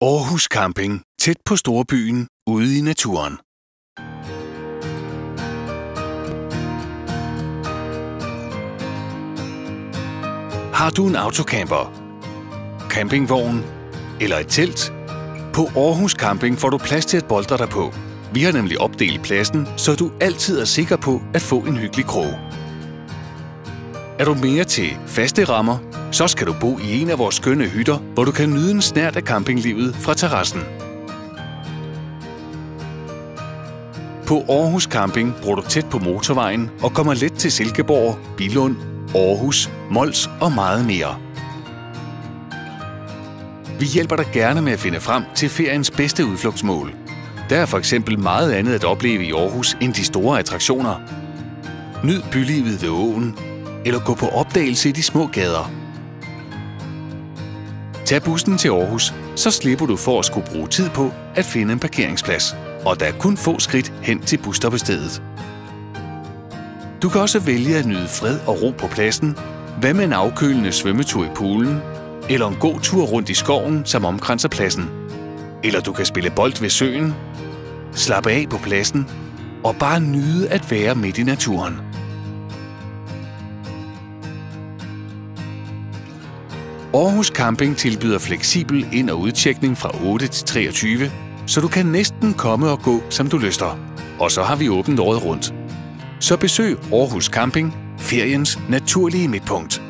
Aarhus Camping, tæt på storbyen, ude i naturen. Har du en autocamper, campingvogn eller et telt? På Aarhus Camping får du plads til at boltre dig på. Vi har nemlig opdelt pladsen, så du altid er sikker på at få en hyggelig krog. Er du mere til faste rammer, så skal du bo i en af vores skønne hytter, hvor du kan nyde en snert af campinglivet fra terrassen. På Aarhus Camping bor du tæt på motorvejen og kommer let til Silkeborg, Billund, Aarhus, Mols og meget mere. Vi hjælper dig gerne med at finde frem til feriens bedste udflugtsmål. Der er for eksempel meget andet at opleve i Aarhus end de store attraktioner. Nyd bylivet ved åen, eller gå på opdagelse i de små gader. Tag bussen til Aarhus, så slipper du for at skulle bruge tid på at finde en parkeringsplads. Og der er kun få skridt hen til busstoppestedet. Du kan også vælge at nyde fred og ro på pladsen. Hvad med en afkølende svømmetur i poolen? Eller en god tur rundt i skoven, som omkranser pladsen? Eller du kan spille bold ved søen, slappe af på pladsen og bare nyde at være midt i naturen. Aarhus Camping tilbyder fleksibel ind- og udtjekning fra 8 til 23, så du kan næsten komme og gå, som du lyster. Og så har vi åbent året rundt. Så besøg Aarhus Camping, feriens naturlige midtpunkt.